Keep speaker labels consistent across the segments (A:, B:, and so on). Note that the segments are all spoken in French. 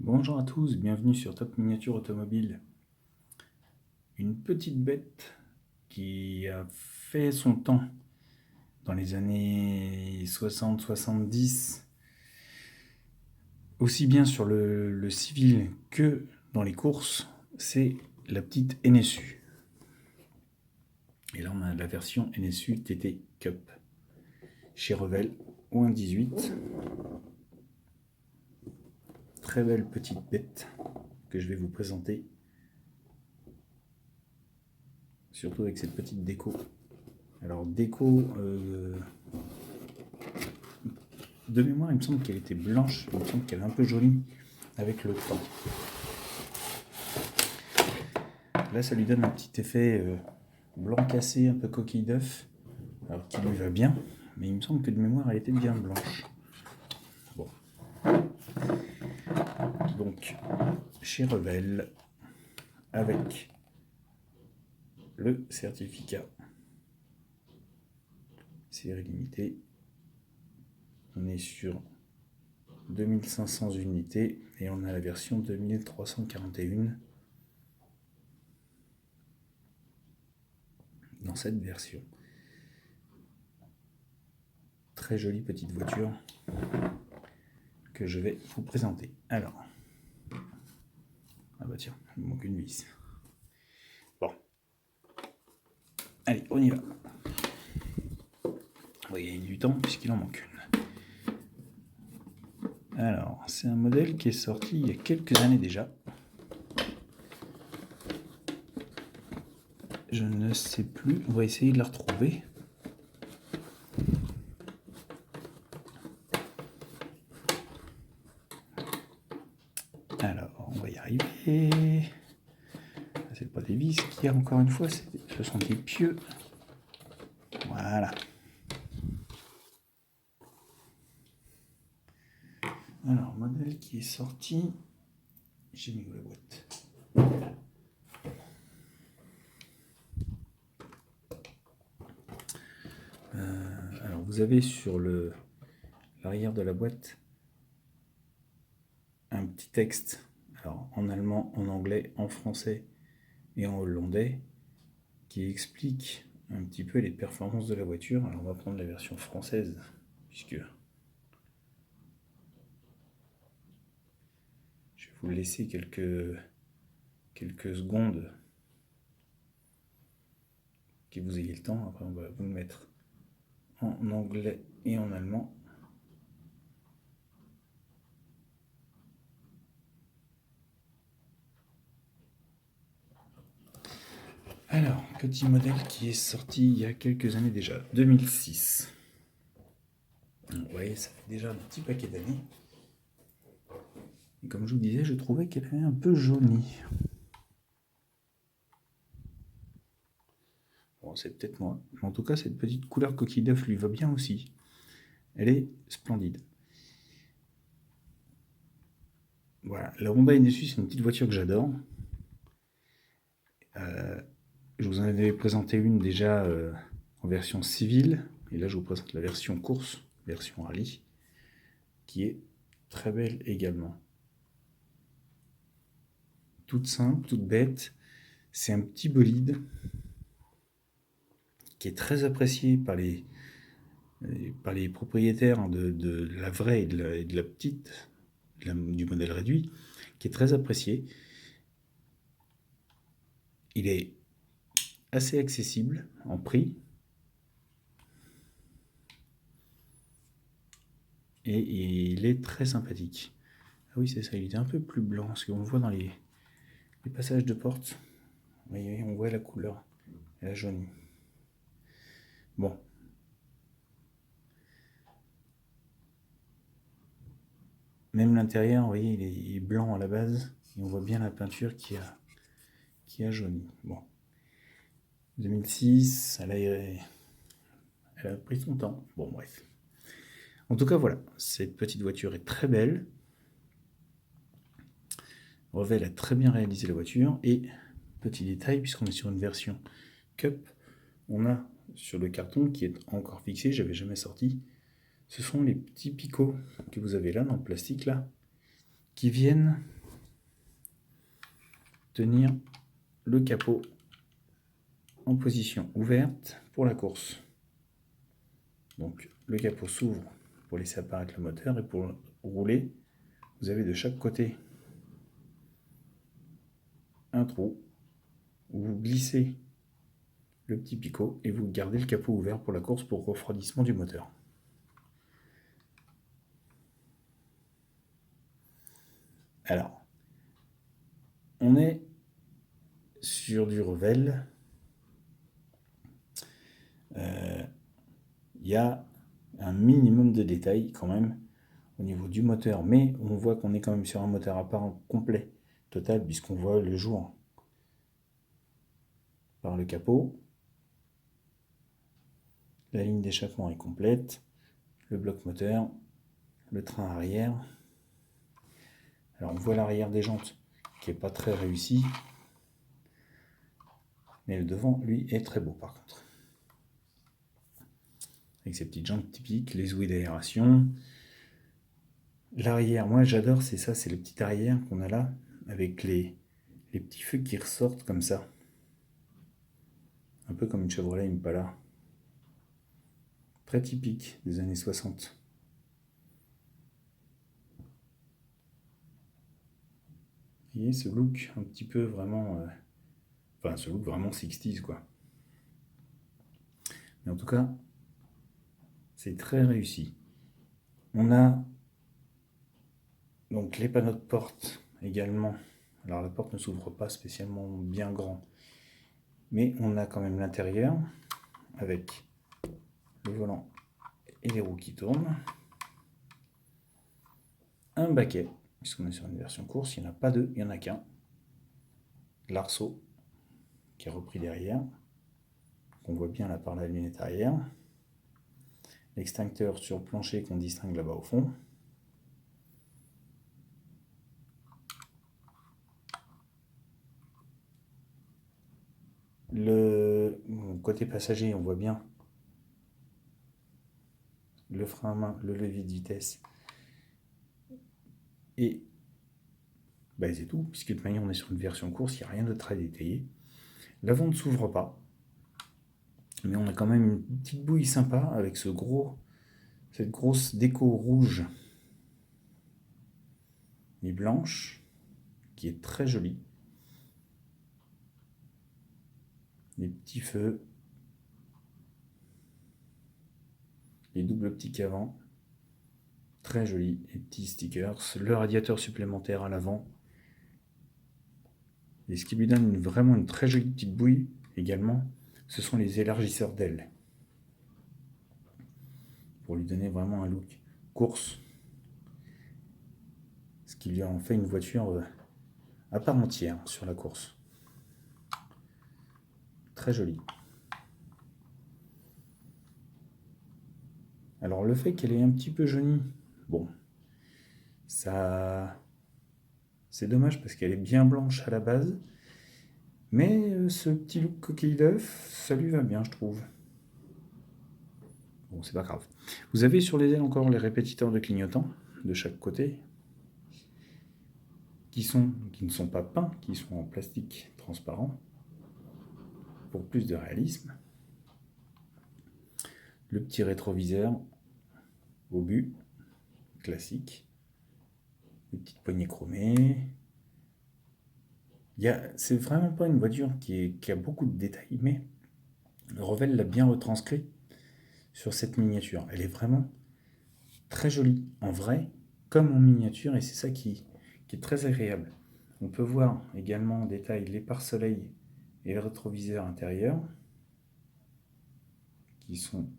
A: Bonjour à tous, bienvenue sur Top Miniature Automobile. Une petite bête qui a fait son temps dans les années 60-70, aussi bien sur le civil que dans les courses, c'est la petite NSU. Et là on a la version NSU TT Cup chez Revell au 1.18. Très belle petite bête que je vais vous présenter, surtout avec cette petite déco. Alors déco, de mémoire il me semble qu'elle était blanche, il me semble qu'elle est un peu jolie avec le temps. Là ça lui donne un petit effet blanc cassé, un peu coquille d'œuf, alors qui lui va bien, mais il me semble que de mémoire elle était bien blanche. Bon. Donc chez Revell, avec le certificat série limitée, on est sur 2500 unités et on a la version 2341 dans cette version. Très jolie petite voiture que je vais vous présenter. Alors, ah bah tiens, il me manque une vis. Bon, allez, on y va. On va gagner du temps puisqu'il en manque une. Alors, c'est un modèle qui est sorti il y a quelques années déjà. Je ne sais plus, on va essayer de la retrouver. Alors, on va y arriver. C'est pas des vis qu'il y a, encore une fois, ce sont des pieux. Voilà. Alors, modèle qui est sorti. J'ai mis où la boîte? Alors, vous avez sur l'arrière de la boîte un petit texte, alors en allemand, en anglais, en français et en hollandais, qui explique un petit peu les performances de la voiture. Alors, on va prendre la version française, puisque je vais vous laisser quelques secondes que vous ayez le temps. Après, on va vous le mettre en anglais et en allemand. Alors, petit modèle qui est sorti il y a quelques années déjà, 2006. Vous voyez, ça fait déjà un petit paquet d'années. Et comme je vous disais, je trouvais qu'elle avait un peu jauni. Bon, c'est peut-être moi. Mais en tout cas, cette petite couleur coquille d'œuf lui va bien aussi. Elle est splendide. Voilà, la Honda NSU, c'est une petite voiture que j'adore. Je vous en avais présenté une déjà en version civile. Et là, je vous présente la version course, version rallye, qui est très belle également. Toute simple, toute bête. C'est un petit bolide qui est très apprécié par les propriétaires de la vraie et de la petite, du modèle réduit, qui est très apprécié. Il est assez accessible en prix. Et il est très sympathique. Ah oui, c'est ça, il était un peu plus blanc, parce qu'on le voit dans les passages de porte. Vous voyez, on voit la couleur, la jaune. Bon. Même l'intérieur, vous voyez, il est blanc à la base, et on voit bien la peinture qui a jauni. Bon. 2006, elle a pris son temps. Bon, bref. En tout cas, voilà, cette petite voiture est très belle. Revell a très bien réalisé la voiture. Et, petit détail, puisqu'on est sur une version Cup, on a sur le carton qui est encore fixé, j'avais jamais sorti, ce sont les petits picots que vous avez là dans le plastique là, qui viennent tenir le capot en position ouverte pour la course. Donc le capot s'ouvre pour laisser apparaître le moteur, et pour rouler, vous avez de chaque côté un trou où vous glissez le petit picot et vous gardez le capot ouvert pour la course pour refroidissement du moteur. Alors, on est sur du Revell. Il y a un minimum de détails quand même au niveau du moteur, mais on voit qu'on est quand même sur un moteur à part complet, total, puisqu'on voit le jour par le capot. La ligne d'échappement est complète, le bloc moteur, le train arrière. Alors on voit l'arrière des jantes qui n'est pas très réussi, mais le devant, lui, est très beau par contre. Avec ces petites jantes typiques, les ouïes d'aération. L'arrière, moi j'adore, c'est ça, c'est le petit arrière qu'on a là, avec les petits feux qui ressortent comme ça. Un peu comme une Chevrolet Impala. Très typique des années 60. Vous voyez ce look un petit peu vraiment... Enfin, ce look vraiment 60s, quoi. Mais en tout cas, c'est très réussi. On a donc les panneaux de porte également. Alors la porte ne s'ouvre pas spécialement bien grand, mais on a quand même l'intérieur avec le volant et les roues qui tournent. Un baquet, puisqu'on est sur une version course, il n'y en a pas deux, il n'y en a qu'un. L'arceau qui est repris derrière, qu'on voit bien là par la lunette arrière. L'extincteur sur le plancher qu'on distingue là-bas au fond. Le côté passager, on voit bien le frein à main, le levier de vitesse. Et c'est tout, puisque de toute manière on est sur une version course, il n'y a rien de très détaillé. L'avant ne s'ouvre pas, mais on a quand même une petite bouille sympa avec cette grosse déco rouge et blanche, qui est très jolie. Les petits feux, les doubles optiques avant, très jolis, les petits stickers, le radiateur supplémentaire à l'avant. Et ce qui lui donne vraiment une très jolie petite bouille également, ce sont les élargisseurs d'ailes. Pour lui donner vraiment un look course. Ce qui lui en fait une voiture à part entière sur la course. Très jolie. Alors le fait qu'elle est un petit peu jaunie, bon, ça... C'est dommage parce qu'elle est bien blanche à la base. Mais ce petit look coquille d'œuf, ça lui va bien, je trouve. Bon, c'est pas grave. Vous avez sur les ailes encore les répétiteurs de clignotants de chaque côté, qui ne sont pas peints, qui sont en plastique transparent, pour plus de réalisme. Le petit rétroviseur au but, classique. Les petites poignées chromées. C'est vraiment pas une voiture qui a beaucoup de détails, mais le Revell l'a bien retranscrit sur cette miniature. Elle est vraiment très jolie, en vrai, comme en miniature, et c'est ça qui est très agréable. On peut voir également en détail les pare-soleil et le rétroviseur intérieur, qui sont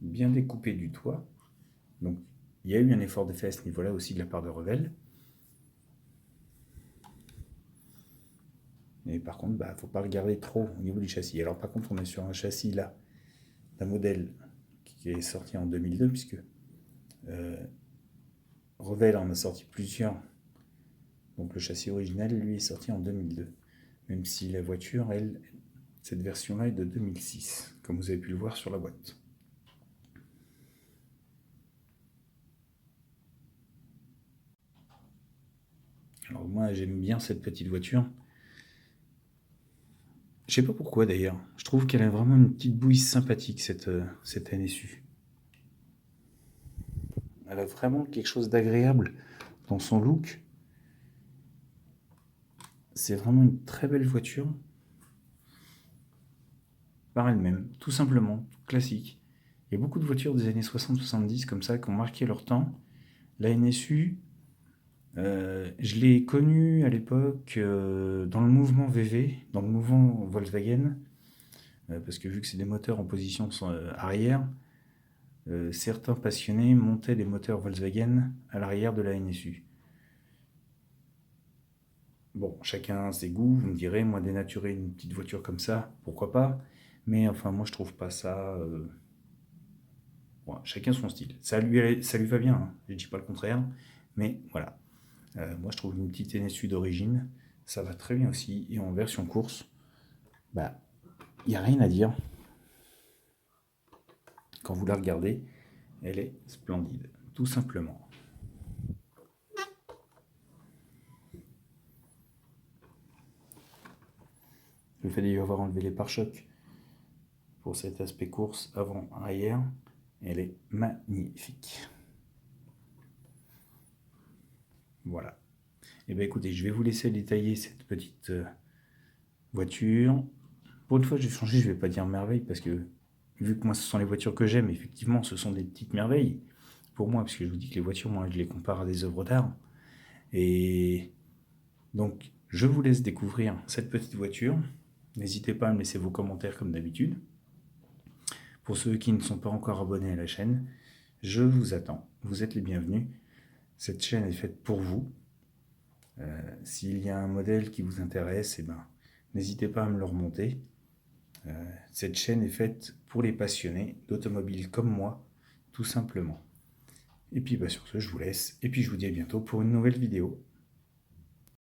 A: bien découpés du toit. Donc il y a eu un effort de fait à ce niveau-là aussi de la part de Revell. Mais par contre, il ne faut pas regarder trop au niveau du châssis. Alors par contre, on est sur un châssis là, d'un modèle qui est sorti en 2002, puisque Revell en a sorti plusieurs. Donc le châssis original, lui, est sorti en 2002. Même si la voiture, cette version-là est de 2006, comme vous avez pu le voir sur la boîte. Alors moi, j'aime bien cette petite voiture. Je sais pas pourquoi d'ailleurs. Je trouve qu'elle a vraiment une petite bouille sympathique, cette NSU. Elle a vraiment quelque chose d'agréable dans son look. C'est vraiment une très belle voiture. Par elle-même, tout simplement, classique. Il y a beaucoup de voitures des années 60-70 comme ça qui ont marqué leur temps. La NSU, je l'ai connue à l'époque dans le mouvement VV, dans le mouvement Volkswagen, parce que vu que c'est des moteurs en position arrière, certains passionnés montaient des moteurs Volkswagen à l'arrière de la NSU. Bon, chacun ses goûts, vous me direz, moi dénaturer une petite voiture comme ça, pourquoi pas, mais enfin moi je trouve pas ça... Bon, chacun son style. Ça lui va bien, hein, je dis pas le contraire, mais voilà. Moi je trouve une petite NSU d'origine, ça va très bien aussi, et en version course, bah, il n'y a rien à dire. Quand vous la regardez, elle est splendide, tout simplement. Le fait d'y avoir enlevé les pare-chocs pour cet aspect course avant-arrière, elle est magnifique. Voilà. Et bien écoutez, je vais vous laisser détailler cette petite voiture. Pour une fois, je vais changer, je ne vais pas dire merveille, parce que vu que moi, ce sont les voitures que j'aime, effectivement, ce sont des petites merveilles. Pour moi, parce que je vous dis que les voitures, moi, je les compare à des œuvres d'art. Et donc, je vous laisse découvrir cette petite voiture. N'hésitez pas à me laisser vos commentaires comme d'habitude. Pour ceux qui ne sont pas encore abonnés à la chaîne, je vous attends. Vous êtes les bienvenus. Cette chaîne est faite pour vous. S'il y a un modèle qui vous intéresse, eh ben, n'hésitez pas à me le remonter. Cette chaîne est faite pour les passionnés d'automobile comme moi, tout simplement. Et puis bah, sur ce, je vous laisse. Et puis je vous dis à bientôt pour une nouvelle vidéo.